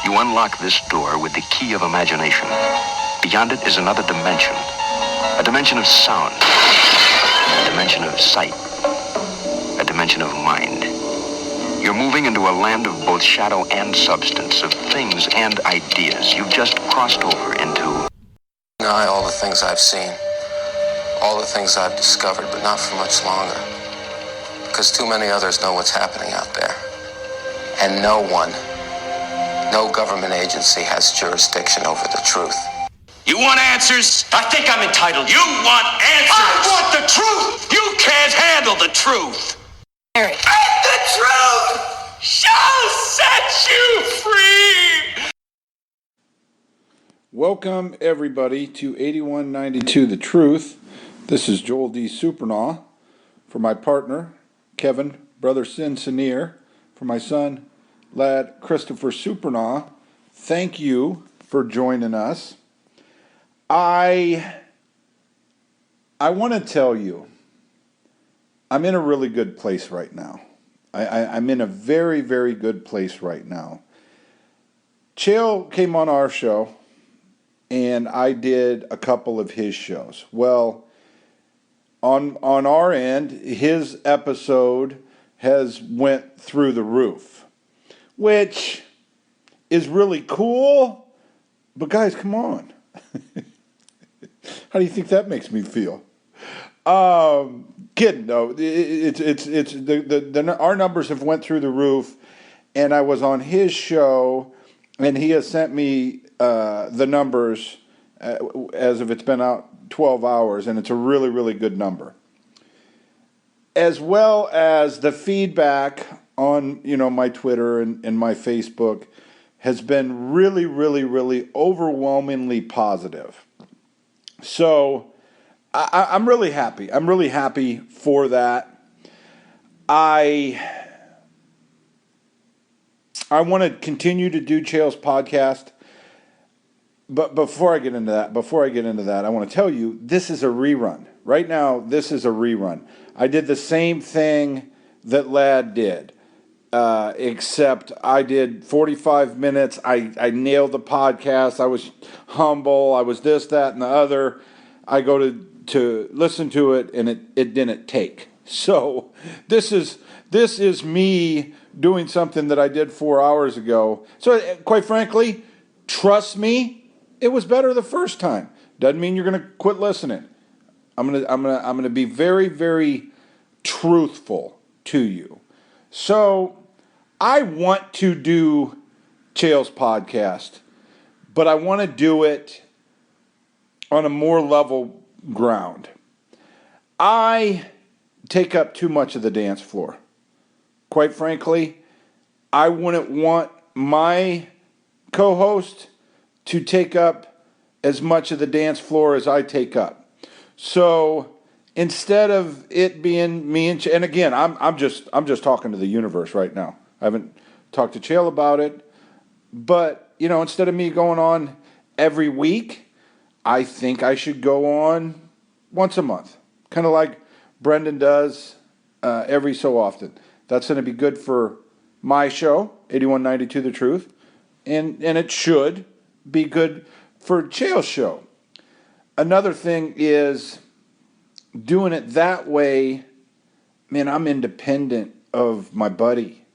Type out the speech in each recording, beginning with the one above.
You unlock this door with the key of imagination. Beyond it is another dimension. A dimension of sound. A dimension of sight. A dimension of mind. You're moving into a land of both shadow and substance, of things and ideas. You've just crossed over into... Deny all the things I've seen, all the things I've discovered, but not for much longer. Because too many others know what's happening out there. And no one, no government agency has jurisdiction over the truth. You want answers? I think I'm entitled. You want answers? I want the truth! You can't handle the truth! Harry. And the truth shall set you free! Welcome, everybody, to 8192 The Truth. This is Joel D. Supernaw. For my partner, Kevin, Brother Sin Sinir. For my son, lad Christopher Supernaw. Thank you for joining us. I want to tell you, I'm in a really good place right now. I'm in a very, very good place right now. Chael came on our show, and I did a couple of his shows. Well, on our end, his episode has went through the roof, which is really cool. But guys, come on. How do you think that makes me feel? Kidding, no. Our numbers have went through the roof, and I was on his show, and he has sent me the numbers as if it's been out 12 hours, and it's a really, really good number. As well as the feedback on my Twitter and my Facebook has been really, really, really overwhelmingly positive. So I'm really happy. I'm really happy for that. I want to continue to do Chael's podcast. But before I get into that, I want to tell you, this is a rerun. Right now, this is a rerun. I did the same thing that Lad did, except I did 45 minutes. I nailed the podcast. I was humble. I was this, that, and the other. I go to listen to it, and it didn't take. So this is me doing something that I did 4 hours ago. So quite frankly, trust me, it was better the first time. Doesn't mean you're going to quit listening. I'm going to be very, very truthful to you. So I want to do Chael's podcast, but I want to do it on a more level ground. I take up too much of the dance floor. Quite frankly, I wouldn't want my co-host to take up as much of the dance floor as I take up. So instead of it being me and again, I'm just talking to the universe right now. I haven't talked to Chael about it, but instead of me going on every week, I think I should go on once a month, kind of like Brendan does every so often. That's going to be good for my show, 8192 The Truth, and it should be good for Chael's show. Another thing is doing it that way, man, I'm independent of my buddy.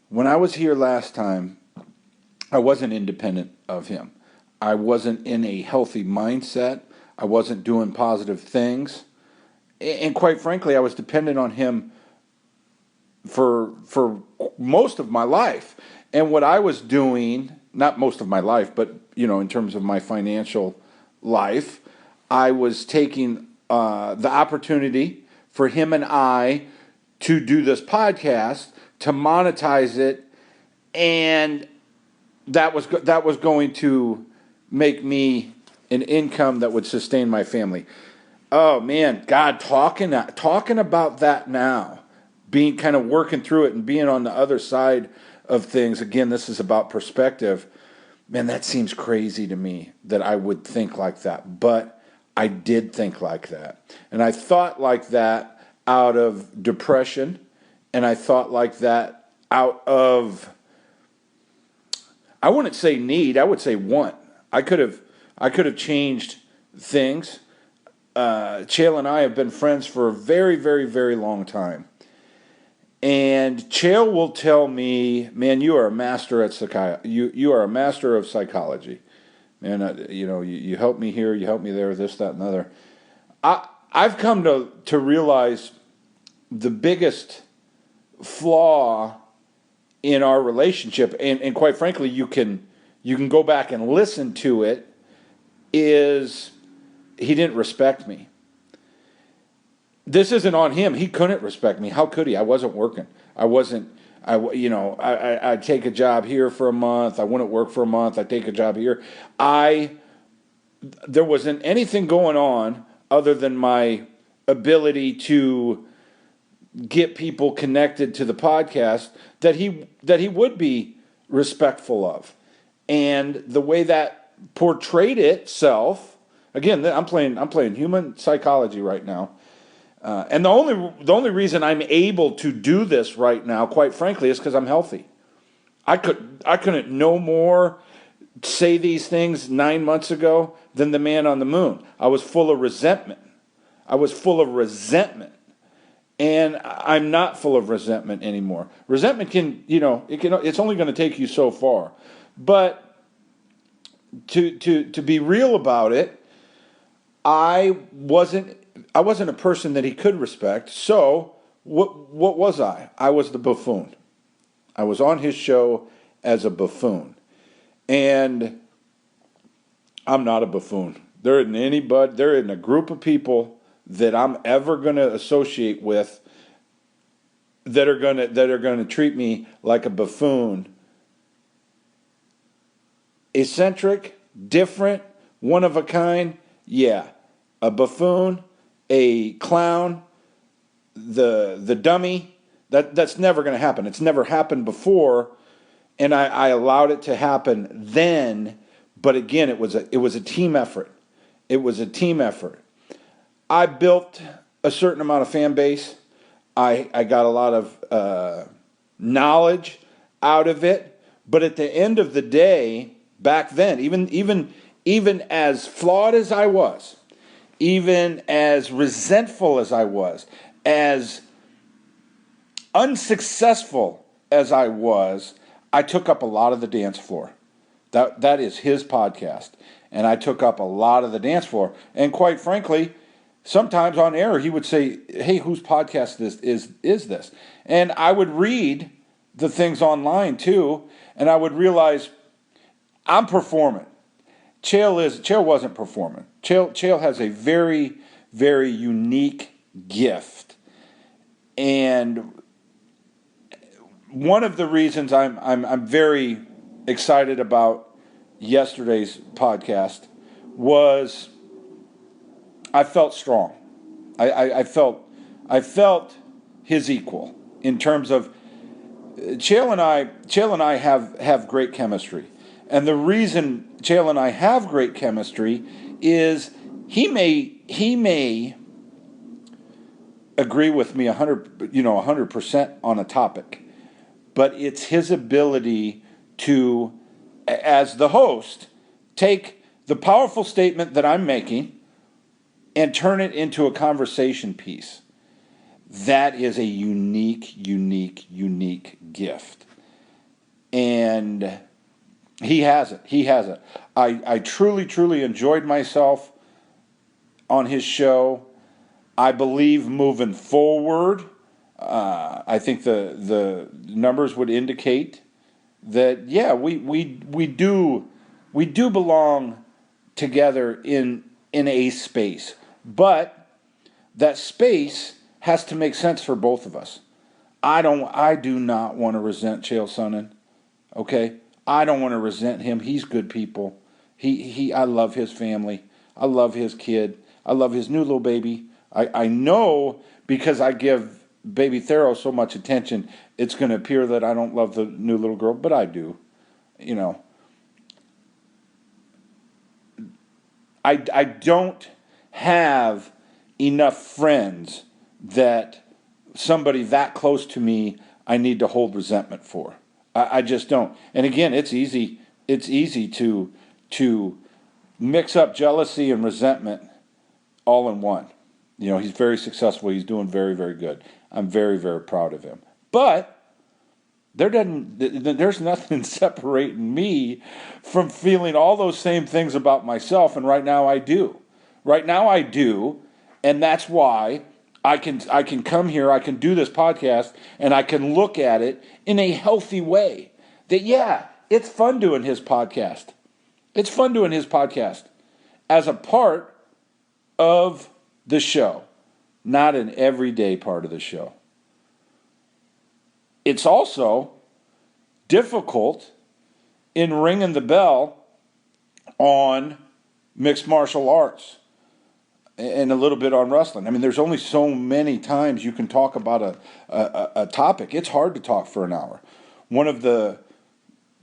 When I was here last time, I wasn't independent of him. I wasn't in a healthy mindset. I wasn't doing positive things. And quite frankly, I was dependent on him for most of my life. And what I was doing, not most of my life, but in terms of my financial life, I was taking the opportunity for him and I to do this podcast, to monetize it, and that was going to make me an income that would sustain my family. Oh man, God, talking about that now, being kind of working through it and being on the other side of things. Again, this is about perspective. Man, that seems crazy to me that I would think like that, but I did think like that. And I thought like that out of depression, and I thought like that out of I wouldn't say need, I would say want. I could have changed things. Chael and I have been friends for a very, very, very long time. And Chael will tell me, man, you are a master at you are a master of psychology. Man, you help me here, you help me there, this, that, and the other. I've come to realize the biggest flaw in our relationship, and quite frankly, you can go back and listen to it, is he didn't respect me. This isn't on him. He couldn't respect me. How could he? I wasn't working. I'd take a job here for a month. I wouldn't work for a month. I'd take a job here. There wasn't anything going on other than my ability to get people connected to the podcast that he would be respectful of. And the way that portrayed itself, again, I'm playing human psychology right now. And the only reason I'm able to do this right now, quite frankly, is because I'm healthy. I couldn't no more say these things 9 months ago than the man on the moon. I was full of resentment. And I'm not full of resentment anymore. Resentment it's only going to take you so far. But to be real about it, I wasn't a person that he could respect. So what was I? I was the buffoon. I was on his show as a buffoon. And I'm not a buffoon. There isn't a group of people that I'm ever going to associate with that are going to treat me like a buffoon. Eccentric, different, one of a kind, yeah. A buffoon, a clown, the dummy, that's never going to happen. It's never happened before, and I allowed it to happen then. But again, it was a team effort. It was a team effort. I built a certain amount of fan base. I got a lot of knowledge out of it. But at the end of the day, back then, even as flawed as I was, even as resentful as I was, as unsuccessful as I was, I took up a lot of the dance floor. That is his podcast. And I took up a lot of the dance floor. And quite frankly, sometimes on air he would say, hey, whose podcast is this? And I would read the things online too, and I would realize I'm performing. Chael wasn't performing. Chael has a very, very unique gift. And one of the reasons I'm very excited about yesterday's podcast was I felt strong. I felt his equal in terms of Chael and I have great chemistry. And the reason Chael and I have great chemistry is he may agree with me 100% on a topic, but it's his ability to, as the host, take the powerful statement that I'm making and turn it into a conversation piece. That is a unique gift. And he has it. I truly enjoyed myself on his show. I believe moving forward, I think the numbers would indicate that, yeah, we do belong together in a space. But that space has to make sense for both of us. I do not want to resent Chael Sonnen. Okay? I don't want to resent him. He's good people. I love his family. I love his kid. I love his new little baby. I know because I give baby Thero so much attention, it's going to appear that I don't love the new little girl, but I do. You know. I don't have enough friends that somebody that close to me I need to hold resentment for. I just don't. And again, it's easy it's easy to mix up jealousy and resentment all in one. You know, he's very successful. He's doing very, very good. I'm very, very proud of him. But there's nothing separating me from feeling all those same things about myself, and right now I do. Right now I do, and that's why I can come here, I can do this podcast, and I can look at it in a healthy way. That, yeah, it's fun doing his podcast. It's fun doing his podcast as a part of the show, not an everyday part of the show. It's also difficult in ringing the bell on mixed martial arts and a little bit on wrestling. I mean, there's only so many times you can talk about a topic. It's hard to talk for an hour. One of the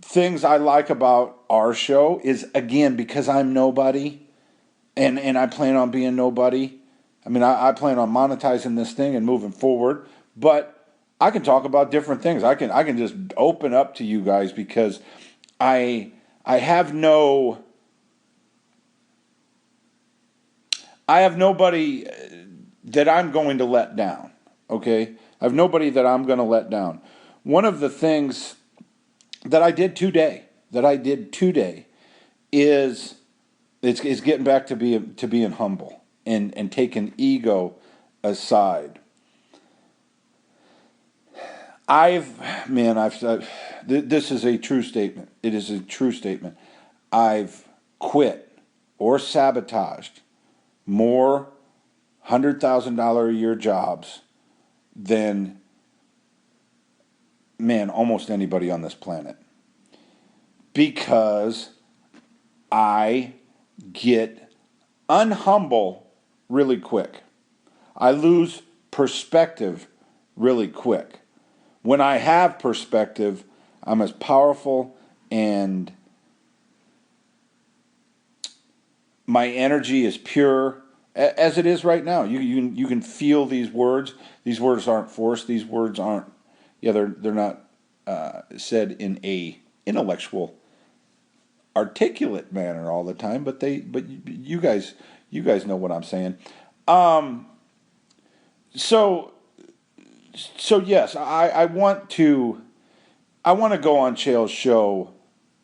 things I like about our show is, again, because I'm nobody and I plan on being nobody. I mean, I plan on monetizing this thing and moving forward, but I can talk about different things. I can just open up to you guys because I have nobody that I'm going to let down. Okay? I have nobody that I'm going to let down. One of the things that I did today is getting back to being humble and taking ego aside. This is a true statement. It is a true statement. I've quit or sabotaged more $100,000 a year jobs than, almost anybody on this planet. Because I get unhumble really quick. I lose perspective really quick. When I have perspective, I'm as powerful and my energy is pure as it is right now. You can feel these words. These words aren't forced. These words aren't. Yeah, they're not said in a intellectual, articulate manner all the time. But you guys know what I'm saying. So yes, I want to go on Chael's show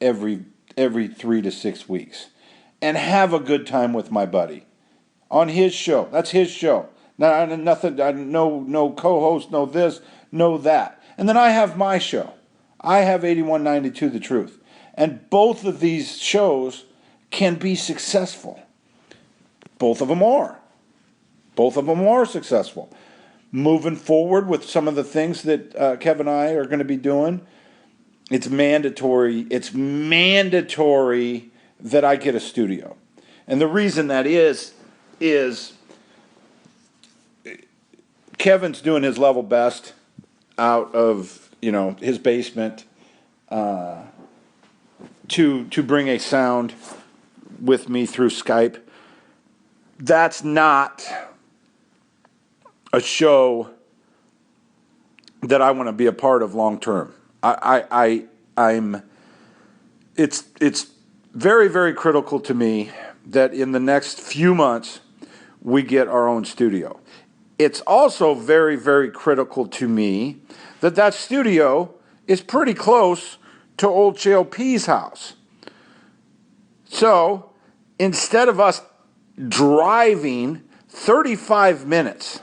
every 3 to 6 weeks and have a good time with my buddy on his show. That's his show. Now, nothing. No co-host. No this. No that. And then I have my show. I have 8192 The Truth, and both of these shows can be successful. Both of them are. Both of them are successful. Moving forward with some of the things that Kev and I are going to be doing, it's mandatory. It's mandatory that I get a studio. And the reason that is Kevin's doing his level best out of, his basement to bring a sound with me through Skype. That's not a show that I want to be a part of long term. It's very, very critical to me that in the next few months we get our own studio. It's also very, very critical to me that studio is pretty close to old Chael P's house. So instead of us driving 35 minutes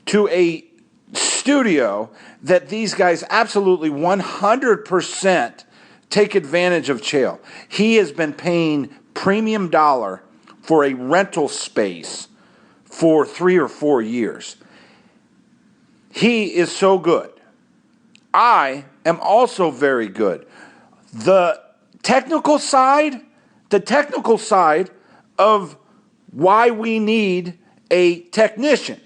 to a studio that these guys absolutely 100% take advantage of Chael. He has been paying premium dollar for a rental space for 3 or 4 years. He is so good. I am also very good. The technical side of why we need a technician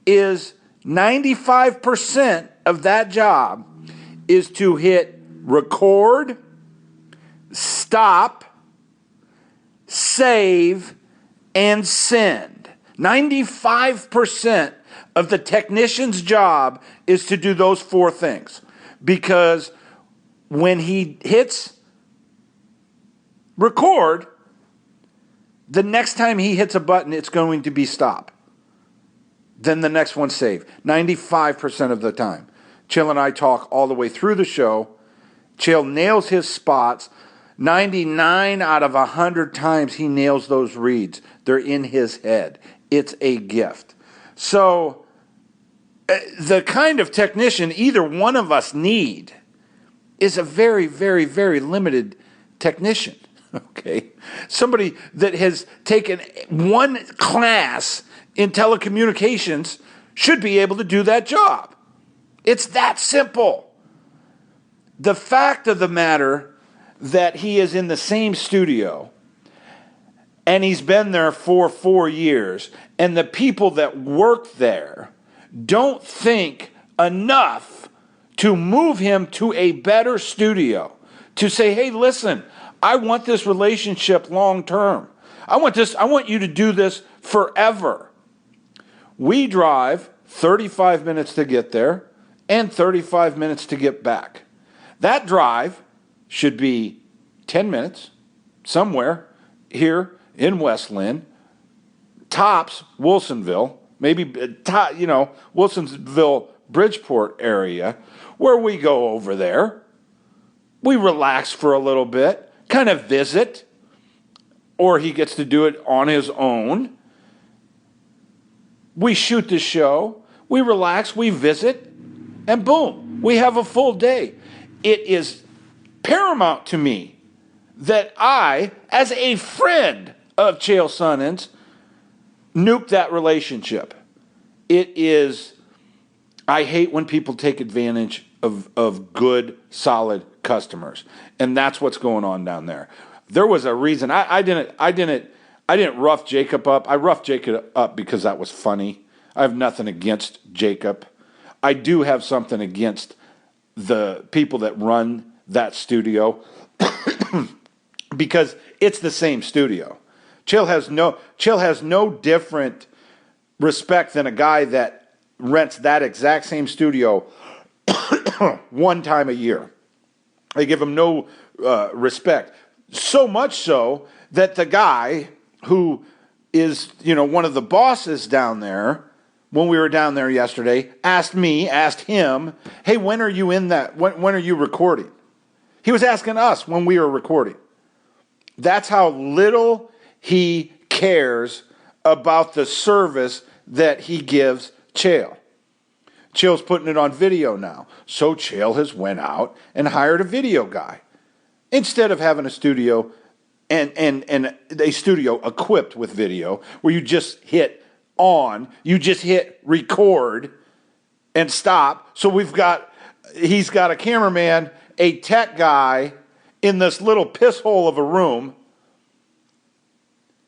is 95% of that job is to hit record, stop, save, and send. 95% of the technician's job is to do those 4 things. Because when he hits record, the next time he hits a button, it's going to be stop. Then the next one's save. 95% of the time. Chael and I talk all the way through the show. Chael nails his spots. 99 out of 100 times he nails those reads. They're in his head. It's a gift. So the kind of technician either one of us need is a very, very, very limited technician. Okay? Somebody that has taken one class in telecommunications should be able to do that job. It's that simple. The fact of the matter that he is in the same studio and he's been there for 4 years, and the people that work there don't think enough to move him to a better studio, to say, hey, listen, I want this relationship long term. I want you to do this forever. We drive 35 minutes to get there and 35 minutes to get back. That drive should be 10 minutes somewhere here in West Lynn, tops Wilsonville, maybe, Wilsonville, Bridgeport area, where we go over there. We relax for a little bit, kind of visit, or he gets to do it on his own. We shoot the show, we relax, we visit, and boom, we have a full day. It is paramount to me that I, as a friend of Chael Sonnen's, nuke that relationship. It is, I hate when people take advantage of good, solid customers. And that's what's going on down there. There was a reason. I didn't rough Jacob up. I roughed Jacob up because that was funny. I have nothing against Jacob. I do have something against the people that run that studio because it's the same studio. Chael has no different respect than a guy that rents that exact same studio one time a year. They give him no respect. So much so that the guy who is, one of the bosses down there, when we were down there yesterday, asked him, hey, when are you in that? When are you recording? He was asking us when we were recording. That's how little he cares about the service that he gives Chael. Chael's putting it on video now. So Chael has went out and hired a video guy. Instead of having a studio and a studio equipped with video where you just hit on, you just hit record and stop. So he's got a cameraman, a tech guy in this little piss hole of a room,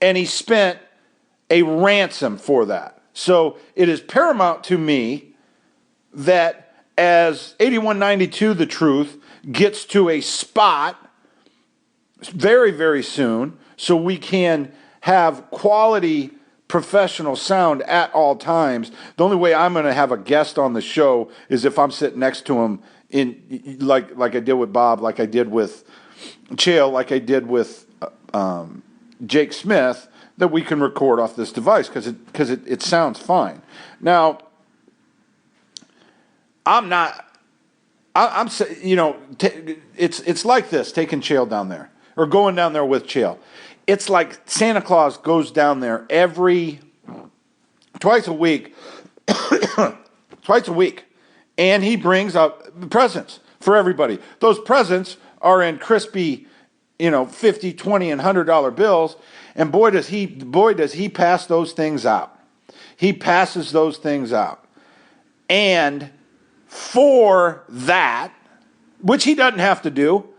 and he spent a ransom for that. So it is paramount to me that as 8192 The Truth gets to a spot very, very soon, so we can have quality professional sound at all times. The only way I'm going to have a guest on the show is if I'm sitting next to him in like I did with Bob, like I did with Chael, like I did with Jake Smith, that we can record off this device because it sounds fine. Now, it's like this, taking Chael down there or going down there with Chael. It's like Santa Claus goes down there twice a week, and he brings out presents for everybody. Those presents are in crispy, $50, $20, and $100 bills, and boy does he pass those things out. He passes those things out, and for that, which he doesn't have to do,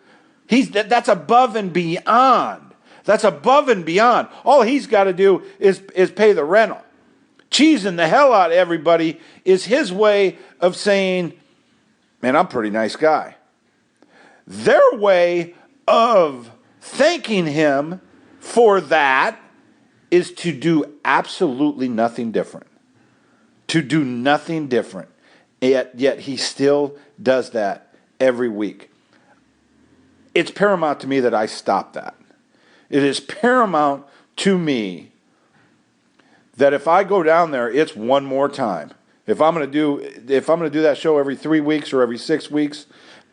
that's above and beyond. That's above and beyond. All he's got to do is pay the rental. Cheesing the hell out of everybody is his way of saying, man, I'm a pretty nice guy. Their way of thanking him for that is to do absolutely nothing different. To do nothing different. Yet he still does that every week. It's paramount to me that I stop that. It is paramount to me that if I go down there, it's one more time. If I'm going to do that show every 3 weeks or every 6 weeks,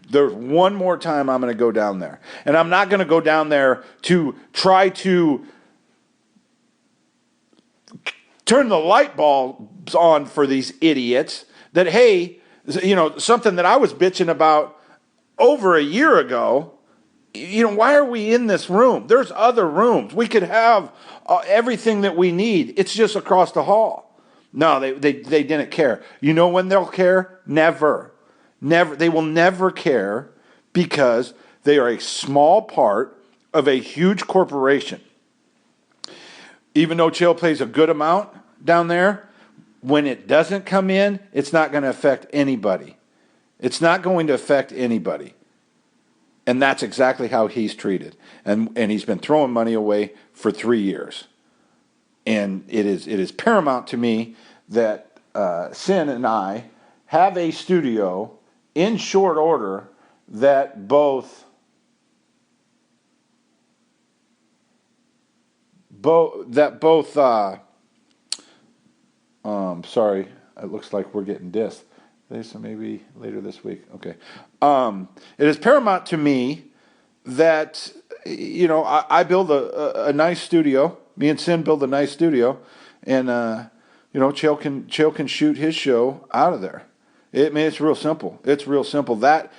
there's one more time I'm going to go down there. And I'm not going to go down there to try to turn the light bulbs on for these idiots that, hey, something that I was bitching about over a year ago. Why are we in this room? There's other rooms. We could have everything that we need. It's just across the hall. No, they didn't care. You know when they'll care? Never. They will never care because they are a small part of a huge corporation. Even though Chael pays a good amount down there, when it doesn't come in, it's not going to affect anybody. It's not going to affect anybody. And that's exactly how he's treated. And he's been throwing money away for 3 years. And it is paramount to me that Sin and I have a studio in short order that both sorry, it looks like we're getting dissed. So maybe later this week. Okay. It is paramount to me that, I build a nice studio. Me and Sin build a nice studio. And, Chael can shoot his show out of there. It's real simple. It's real simple. That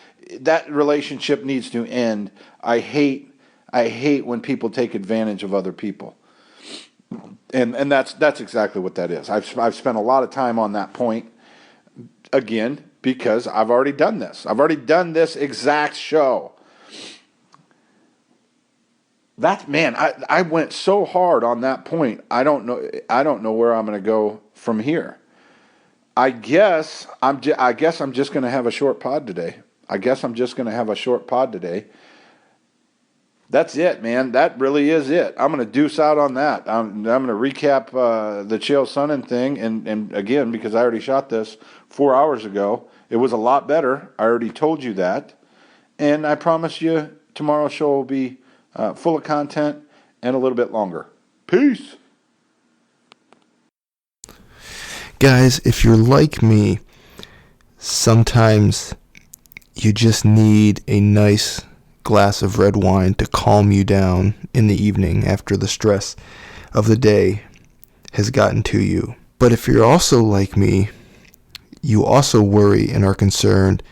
relationship needs to end. I hate when people take advantage of other people. And that's exactly what that is. I've spent a lot of time on that point. Again, because I've already done this. I've already done this exact show. I went so hard on that point. I don't know where I'm going to go from here. I guess I'm just going to have a short pod today. That's it, man. That really is it. I'm going to deuce out on that. I'm going to recap the Chael Sonnen thing. And again, because I already shot this 4 hours ago, it was a lot better. I already told you that. And I promise you tomorrow's show will be full of content and a little bit longer. Peace. Guys, if you're like me, sometimes you just need a nice glass of red wine to calm you down in the evening after the stress of the day has gotten to you. But if you're also like me, you also worry and are concerned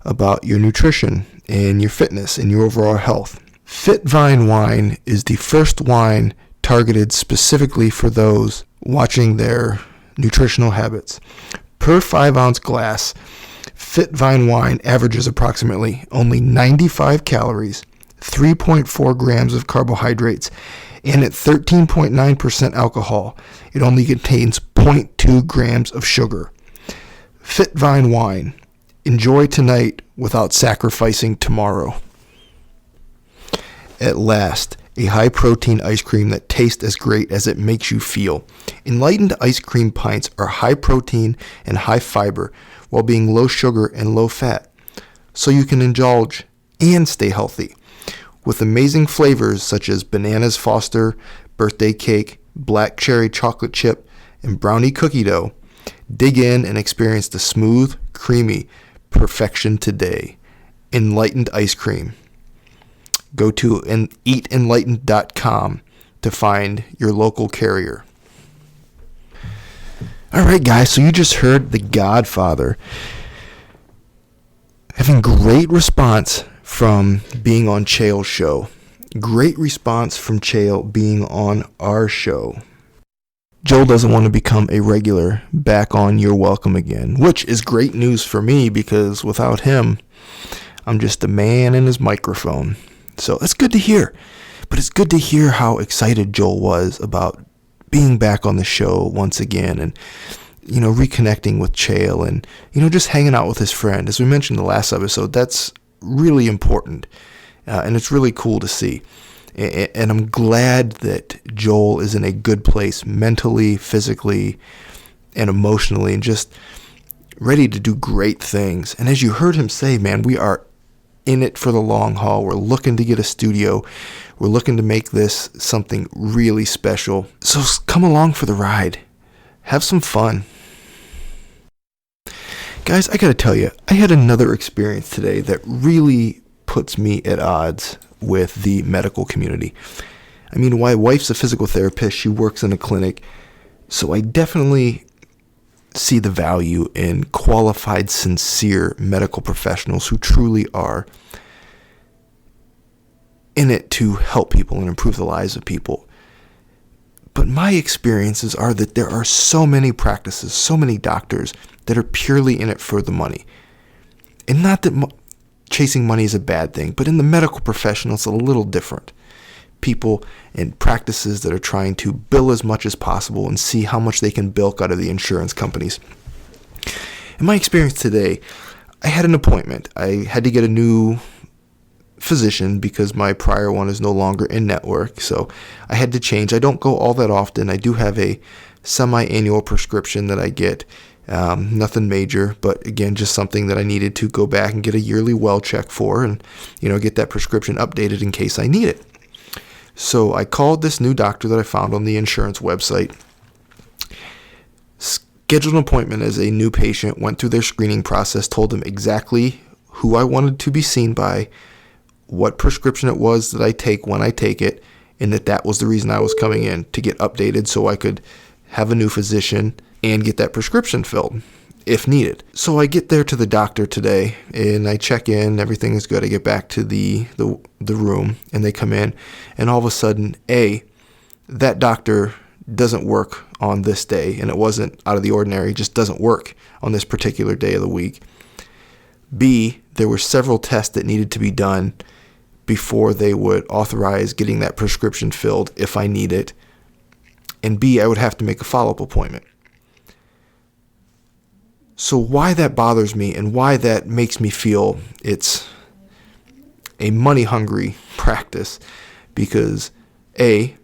about your nutrition and your fitness and your overall health. Fit Vine Wine is the first wine targeted specifically for those watching their nutritional habits. Per 5-ounce glass, Fit Vine Wine averages approximately only 95 calories, 3.4 grams of carbohydrates, and at 13.9% alcohol, it only contains 0.2 grams of sugar. Fit Vine Wine. Enjoy tonight without sacrificing tomorrow. At last, a high-protein ice cream that tastes as great as it makes you feel. Enlightened ice cream pints are high-protein and high-fiber while being low-sugar and low-fat, so you can indulge and stay healthy. With amazing flavors such as Bananas Foster, Birthday Cake, Black Cherry Chocolate Chip, and Brownie Cookie Dough, dig in and experience the smooth, creamy perfection today. Enlightened ice cream. Go to eatenlightened.com to find your local carrier. All right, guys, so you just heard The Godfather having great response from being on Chael's show. Great response from Chael being on our show. Joel doesn't want to become a regular back on You're Welcome Again, which is great news for me because without him, I'm just a man and his microphone. So it's good to hear. But it's good to hear how excited Joel was about being back on the show once again and, reconnecting with Chael and, just hanging out with his friend. As we mentioned in the last episode, that's really important. And it's really cool to see. And I'm glad that Joel is in a good place mentally, physically, and emotionally, and just ready to do great things. And as you heard him say, man, we are in it for the long haul. We're looking to get a studio. We're looking to make this something really special. So come along for the ride. Have some fun. Guys, I gotta tell you, I had another experience today that really puts me at odds with the medical community. I mean, my wife's a physical therapist. She works in a clinic. So I definitely see the value in qualified, sincere medical professionals who truly are in it to help people and improve the lives of people. But my experiences are that there are so many practices, so many doctors that are purely in it for the money. And not that chasing money is a bad thing, but in the medical profession, it's a little different. People and practices that are trying to bill as much as possible and see how much they can bilk out of the insurance companies. In my experience today, I had an appointment. I had to get a new physician because my prior one is no longer in network, so I had to change. I don't go all that often. I do have a semi-annual prescription that I get. Nothing major, but again, just something that I needed to go back and get a yearly well check for and, get that prescription updated in case I need it. So I called this new doctor that I found on the insurance website, scheduled an appointment as a new patient, went through their screening process, told them exactly who I wanted to be seen by, what prescription it was that I take when I take it, and that was the reason I was coming in, to get updated so I could have a new physician and get that prescription filled if needed. So I get there to the doctor today and I check in, everything is good. I get back to the room and they come in, and all of a sudden, that doctor doesn't work on this day, and it wasn't out of the ordinary, it just doesn't work on this particular day of the week. B, there were several tests that needed to be done before they would authorize getting that prescription filled if I need it. And B, I would have to make a follow-up appointment. So why that bothers me and why that makes me feel it's a money-hungry practice, because A,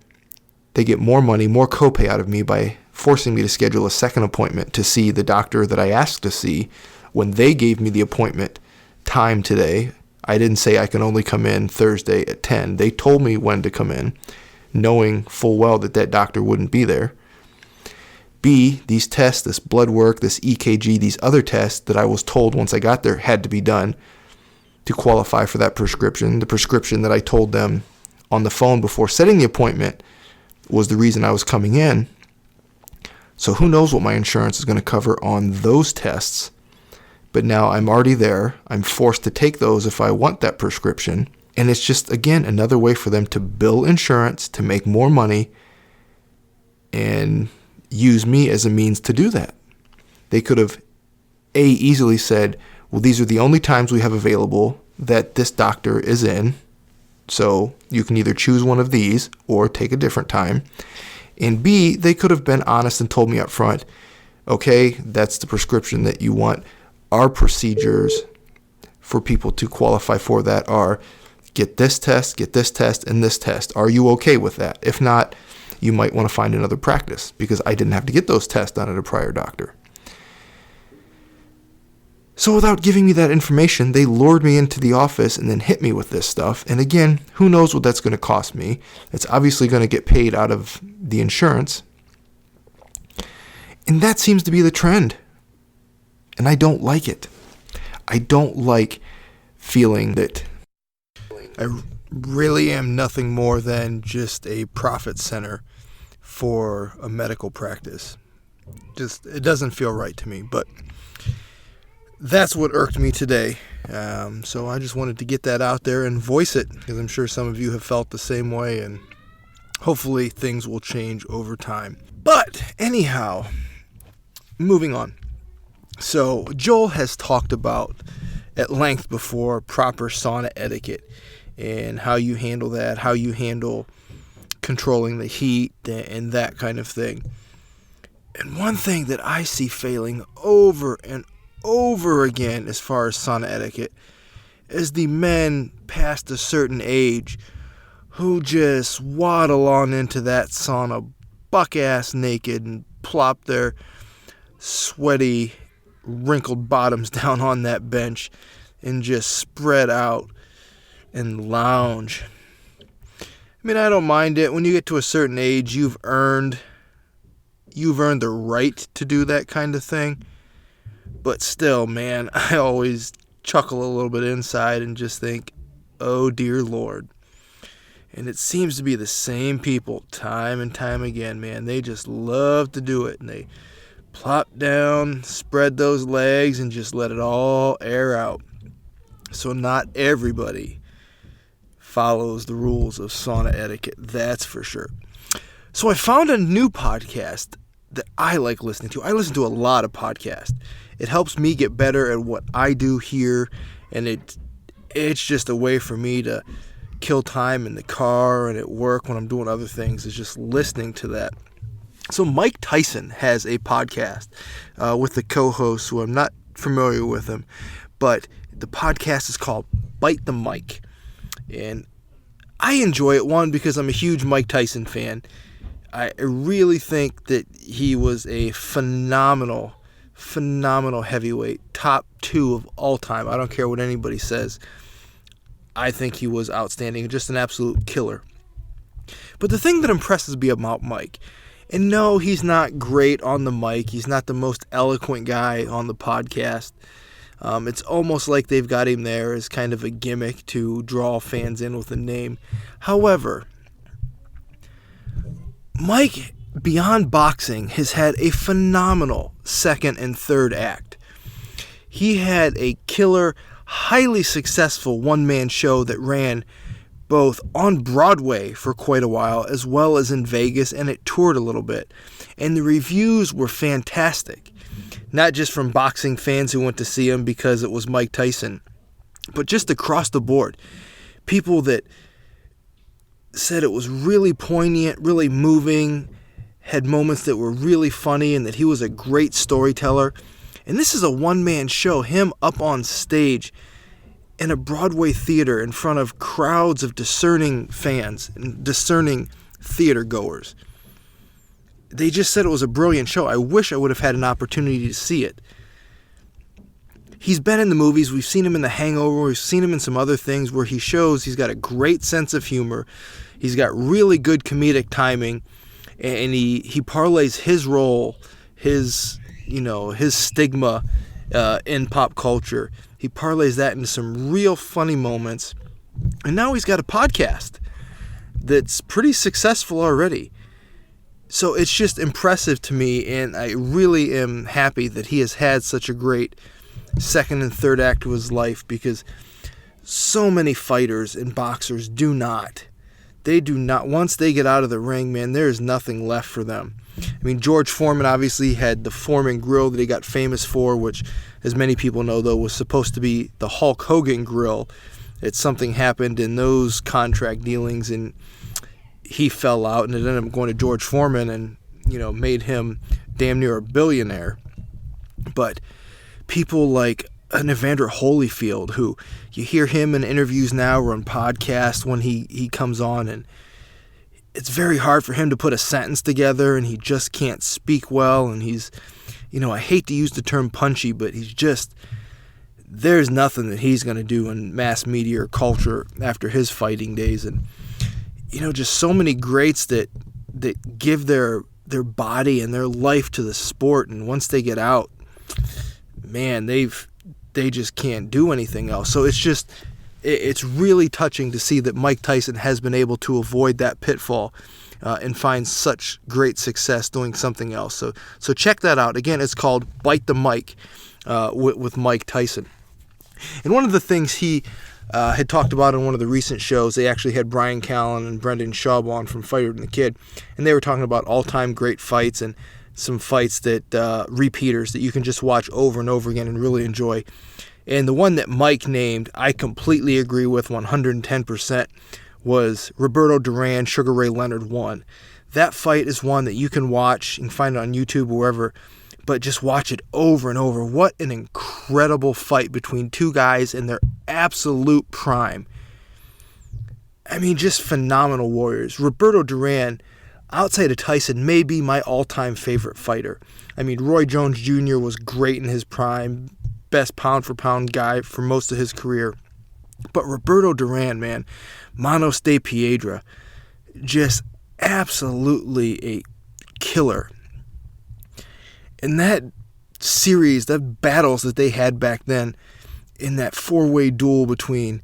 they get more money, more copay out of me by forcing me to schedule a second appointment to see the doctor that I asked to see when they gave me the appointment time today. I didn't say I can only come in Thursday at 10. They told me when to come in, knowing full well that doctor wouldn't be there. B, these tests, this blood work, this EKG, these other tests that I was told once I got there had to be done to qualify for that prescription. The prescription that I told them on the phone before setting the appointment was the reason I was coming in. So who knows what my insurance is going to cover on those tests. But now I'm already there. I'm forced to take those if I want that prescription. And it's just, again, another way for them to bill insurance, to make more money, and use me as a means to do that. They could have, easily said, well, these are the only times we have available that this doctor is in, so you can either choose one of these or take a different time. And B, they could have been honest and told me up front, okay, that's the prescription that you want. Our procedures for people to qualify for that are get this test, and this test. Are you okay with that? If not, you might want to find another practice, because I didn't have to get those tests done at a prior doctor. So without giving me that information, they lured me into the office and then hit me with this stuff. And again, who knows what that's going to cost me. It's obviously going to get paid out of the insurance. And that seems to be the trend. And I don't like it. I don't like feeling that I really am nothing more than just a profit center for a medical practice. It doesn't feel right to me, but that's what irked me today. So I just wanted to get that out there and voice it, because I'm sure some of you have felt the same way, and hopefully things will change over time. But anyhow, moving on. So Joel has talked about at length before proper sauna etiquette and how you handle that, how you handle controlling the heat and that kind of thing. And one thing that I see failing over and over again as far as sauna etiquette is the men past a certain age who just waddle on into that sauna buck-ass naked and plop their sweaty, wrinkled bottoms down on that bench and just spread out and lounge. I mean, I don't mind it. When you get to a certain age, you've earned the right to do that kind of thing. But still, man, I always chuckle a little bit inside and just think, oh dear Lord. And it seems to be the same people time and time again, man. They just love to do it. And they plop down, spread those legs, and just let it all air out. So not everybody follows the rules of sauna etiquette, that's for sure. So I found a new podcast that I like listening to. I listen to a lot of podcasts. It helps me get better at what I do here, and it's just a way for me to kill time in the car and at work when I'm doing other things, is just listening to that. So Mike Tyson has a podcast with the co-host, who I'm not familiar with him, but the podcast is called Bite the Mic. And I enjoy it, one, because I'm a huge Mike Tyson fan. I really think that he was a phenomenal heavyweight, top 2 of all time. I don't care what anybody says. I think he was outstanding, just an absolute killer. But the thing that impresses me about Mike, and no, he's not great on the mic. He's not the most eloquent guy on the podcast. It's almost like they've got him there as kind of a gimmick to draw fans in with a name. However, Mike, beyond boxing, has had a phenomenal second and third act. He had a killer, highly successful one-man show that ran both on Broadway for quite a while as well as in Vegas, and it toured a little bit. And the reviews were fantastic. Not just from boxing fans who went to see him because it was Mike Tyson, but just across the board. People that said it was really poignant, really moving, had moments that were really funny, and that he was a great storyteller. And this is a one-man show, him up on stage in a Broadway theater in front of crowds of discerning fans and discerning theater goers. They just said it was a brilliant show. I wish I would have had an opportunity to see it. He's been in the movies. We've seen him in The Hangover. We've seen him in some other things where he shows he's got a great sense of humor. He's got really good comedic timing, and he parlays his role, his stigma in pop culture. He parlays that into some real funny moments. And now he's got a podcast that's pretty successful already. So it's just impressive to me, and I really am happy that he has had such a great second and third act of his life, because so many fighters and boxers do not. They do not. Once they get out of the ring, man, there is nothing left for them. I mean, George Foreman obviously had the Foreman grill that he got famous for, which, as many people know, though, was supposed to be the Hulk Hogan grill. Something happened in those contract dealings, and he fell out, and it ended up going to George Foreman and, made him damn near a billionaire. But people like an Evander Holyfield, who you hear him in interviews now or on podcasts when he comes on, and it's very hard for him to put a sentence together, and he just can't speak well, and he's, I hate to use the term punchy, but there's nothing that he's going to do in mass media or culture after his fighting days. And just so many greats that give their body and their life to the sport, and once they get out, man, they just can't do anything else. So it's really touching to see that Mike Tyson has been able to avoid that pitfall and find such great success doing something else. So check that out. Again, it's called Bite the Mic with Mike Tyson. And one of the things he had talked about in one of the recent shows, they actually had Brian Callen and Brendan Schaub on from Fighter and the Kid, and they were talking about all-time great fights and some fights that repeaters that you can just watch over and over again and really enjoy. And the one that Mike named, I completely agree with 110%, was Roberto Duran, Sugar Ray Leonard 1. That fight is one that you can watch. You can find it on YouTube or wherever, but just watch it over and over. What an incredible fight between two guys in their absolute prime. I mean, just phenomenal warriors. Roberto Duran, outside of Tyson, may be my all-time favorite fighter. I mean, Roy Jones Jr. was great in his prime. best pound-for-pound guy for most of his career. But Roberto Duran, man, Manos de Piedra, just absolutely a killer. And that series, that battles that they had back then, in that four-way duel between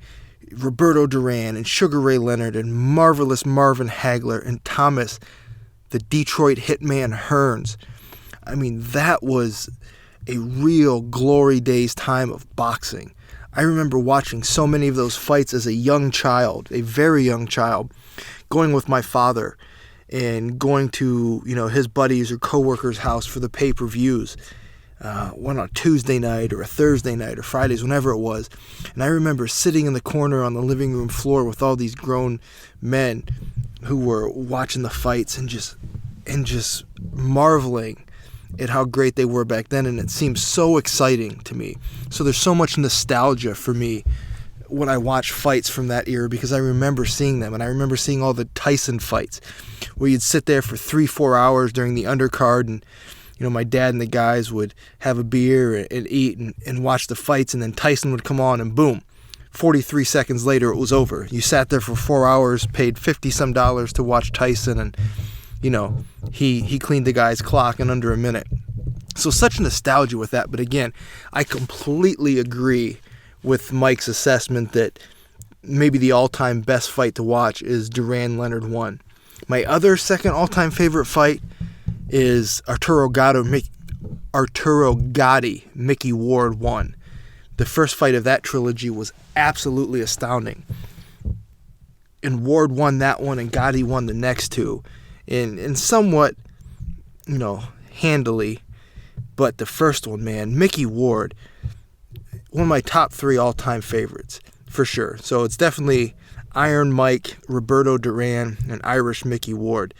Roberto Duran and Sugar Ray Leonard and Marvelous Marvin Hagler and Thomas, the Detroit Hitman Hearns. I mean, that was a real glory days time of boxing. I remember watching so many of those fights as a young child, a very young child, going with my father and going to, his buddies or coworkers' house for the pay-per-views. One on Tuesday night or a Thursday night or Fridays, whenever it was. And I remember sitting in the corner on the living room floor with all these grown men who were watching the fights and just marveling at how great they were back then, and it seems so exciting to me. So there's so much nostalgia for me when I watch fights from that era, because I remember seeing them, and I remember seeing all the Tyson fights where you'd sit there for 3-4 hours during the undercard, and my dad and the guys would have a beer and eat and watch the fights, and then Tyson would come on and boom, 43 seconds later it was over. You sat there for 4 hours, paid $50-some to watch Tyson, and he cleaned the guy's clock in under a minute. So such nostalgia with that. But again, I completely agree with Mike's assessment that maybe the all-time best fight to watch is Duran-Leonard 1. My other second all-time favorite fight is Arturo Gatti, Mickey Ward 1. The first fight of that trilogy was absolutely astounding. And Ward won that one, and Gotti won the next two. And somewhat, handily. But the first one, man, Mickey Ward, one of my top 3 all-time favorites, for sure. So it's definitely Iron Mike, Roberto Duran, and Irish Mickey Ward.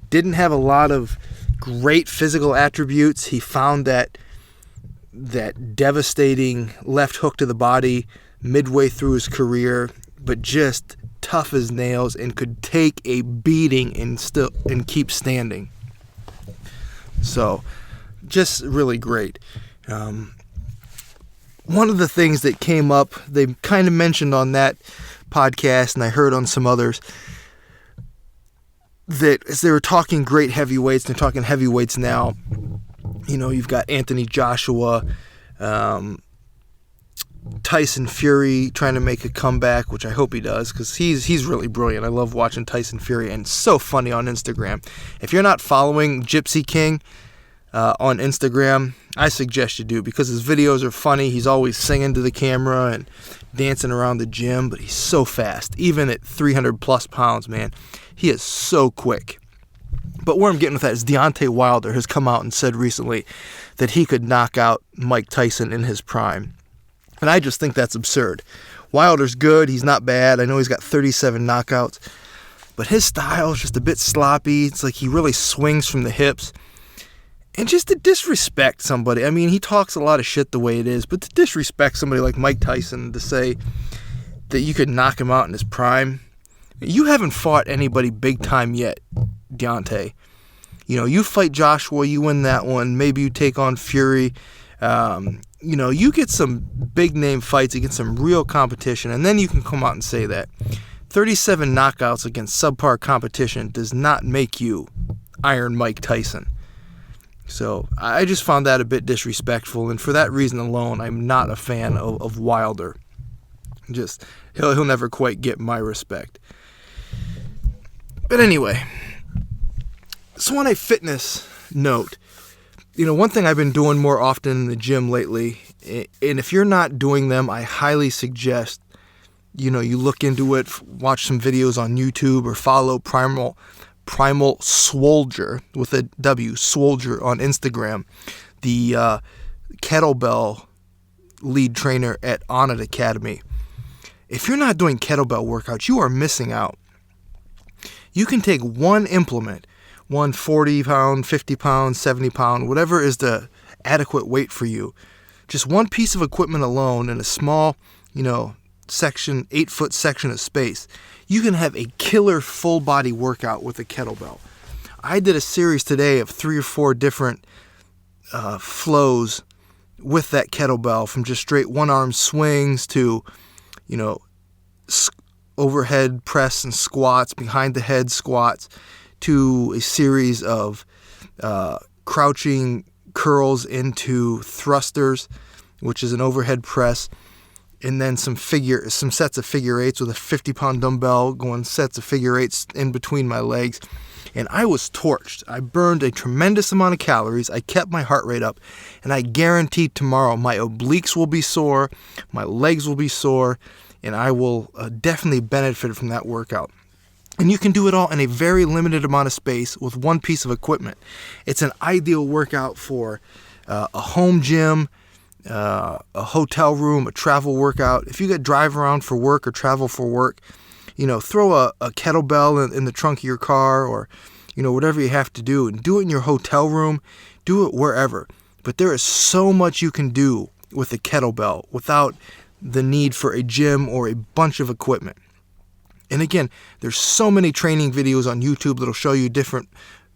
Didn't have a lot of great physical attributes. He found that devastating left hook to the body midway through his career, but just tough as nails and could take a beating and keep standing. So just really great. One of the things that came up, they kind of mentioned on that podcast, and I heard on some others, that as they were talking great heavyweights, they're talking heavyweights now, you've got Anthony Joshua, Tyson Fury trying to make a comeback, which I hope he does, because he's really brilliant. I love watching Tyson Fury, and so funny on Instagram. If you're not following Gypsy King on Instagram, I suggest you do, because his videos are funny. He's always singing to the camera and dancing around the gym, but he's so fast. Even at 300 plus pounds, man, he is so quick. But where I'm getting with that is Deontay Wilder has come out and said recently that he could knock out Mike Tyson in his prime. And I just think that's absurd. Wilder's good. He's not bad. I know he's got 37 knockouts. But his style is just a bit sloppy. It's like he really swings from the hips. And just to disrespect somebody. I mean, he talks a lot of shit the way it is. But to disrespect somebody like Mike Tyson, to say that you could knock him out in his prime. You haven't fought anybody big time yet, Deontay. You fight Joshua, you win that one. Maybe you take on Fury. You get some big name fights against some real competition, and then you can come out and say that. 37 knockouts against subpar competition does not make you Iron Mike Tyson. So I just found that a bit disrespectful, and for that reason alone, I'm not a fan of Wilder. He'll never quite get my respect. But anyway, so on a fitness note, one thing I've been doing more often in the gym lately, and if you're not doing them, I highly suggest, you look into it, watch some videos on YouTube, or follow Primal Swolger, with a W, Swolger, on Instagram, the kettlebell lead trainer at On It Academy. If you're not doing kettlebell workouts, you are missing out. You can take one implement, one 40-pound, 50-pound, 70-pound, whatever is the adequate weight for you. Just one piece of equipment alone in a small, section, 8-foot section of space. You can have a killer full body workout with a kettlebell. I did a series today of 3 or 4 different flows with that kettlebell, from just straight one-arm swings to, overhead press and squats, behind the head squats, to a series of crouching curls into thrusters, which is an overhead press, and then some sets of figure eights with a 50-pound dumbbell, going sets of figure eights in between my legs. And I was torched. I burned a tremendous amount of calories. I kept my heart rate up, and I guarantee tomorrow my obliques will be sore, my legs will be sore, and I will definitely benefit from that workout. And you can do it all in a very limited amount of space with one piece of equipment. It's an ideal workout for a home gym, a hotel room, a travel workout. If you get drive around for work or travel for work, throw a kettlebell in the trunk of your car, or, whatever you have to do, and do it in your hotel room, do it wherever. But there is so much you can do with a kettlebell without the need for a gym or a bunch of equipment. And again, there's so many training videos on YouTube that'll show you different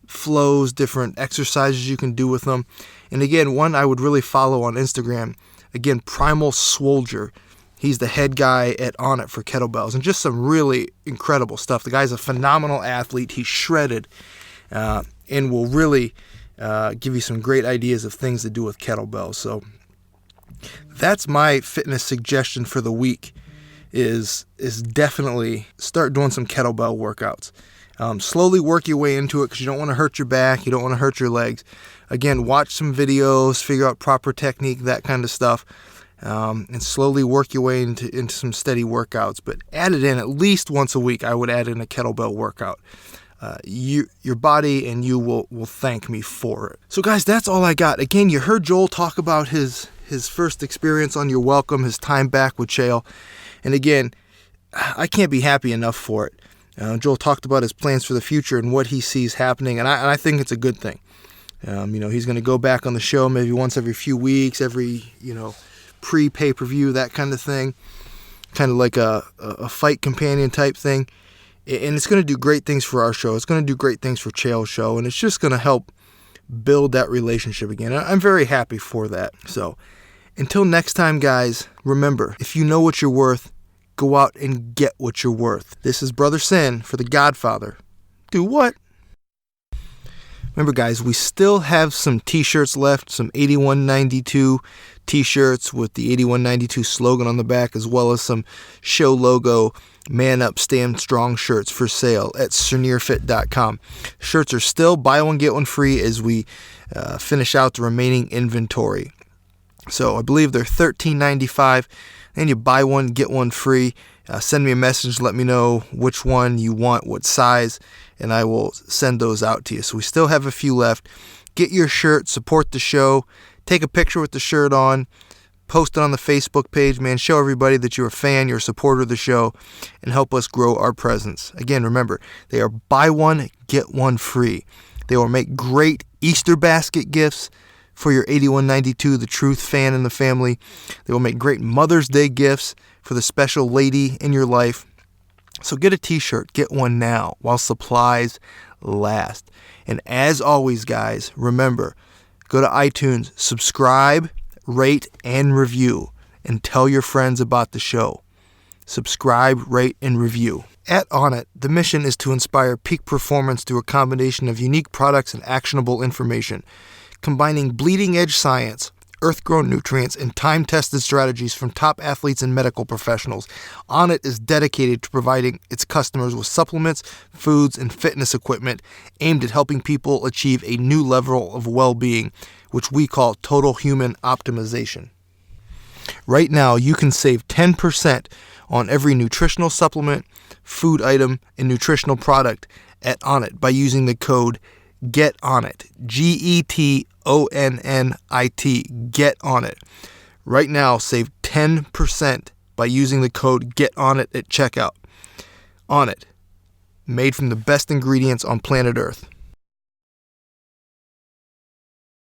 flows, different exercises you can do with them. And again, one I would really follow on Instagram, again, Primal Swolger. He's the head guy at On It for kettlebells, and just some really incredible stuff. The guy's a phenomenal athlete. He's shredded, and will really give you some great ideas of things to do with kettlebells. So that's my fitness suggestion for the week, is definitely start doing some kettlebell workouts. Slowly work your way into it, because you don't want to hurt your back, you don't want to hurt your legs. Again, watch some videos, figure out proper technique, that kind of stuff. And slowly work your way into some steady workouts, but add it in at least once a week. I would add in a kettlebell workout. Your body and you will thank me for it. So guys, that's all I got. Again, you heard Joel talk about his first experience on You're Welcome, his time back with Chael. And again, I can't be happy enough for it. Joel talked about his plans for the future and what he sees happening, and I think it's a good thing. He's going to go back on the show maybe once every few weeks, every, pre-pay-per-view, that kind of thing, kind of like a fight companion type thing, and it's going to do great things for our show. It's going to do great things for Chael's show, and it's just going to help build that relationship again. I'm very happy for that. So until next time, guys, remember, if you know what you're worth, go out and get what you're worth. This is Brother Sin for The Godfather. Do what? Remember, guys, we still have some t-shirts left, some 8192 t-shirts with the 8192 slogan on the back, as well as some show logo Man Up, Stand Strong shirts for sale at SurnierFit.com. Shirts are still buy one, get one free as we finish out the remaining inventory. So I believe they're $13.95, and you buy one, get one free. Send me a message, let me know which one you want, what size, and I will send those out to you. So we still have a few left. Get your shirt, support the show, take a picture with the shirt on, post it on the Facebook page, man. Show everybody that you're a fan, you're a supporter of the show, and help us grow our presence. Again, remember, they are buy one, get one free. They will make great Easter basket gifts for your 8192, the Truth fan in the family. They will make great Mother's Day gifts for the special lady in your life. So get a t-shirt, get one now while supplies last. And as always, guys, remember, go to iTunes, subscribe, rate, and review, and tell your friends about the show. Subscribe, rate, and review. At On It, the mission is to inspire peak performance through a combination of unique products and actionable information, combining bleeding-edge science, earth-grown nutrients, and time-tested strategies from top athletes and medical professionals. On It is dedicated to providing its customers with supplements, foods, and fitness equipment aimed at helping people achieve a new level of well-being, which we call total human optimization. Right now, you can save 10% on every nutritional supplement, food item, and nutritional product at On It by using the code GETONIT, GETONNIT, Get On It. Right now, save 10% by using the code GETONIT at checkout. On It, made from the best ingredients on planet Earth.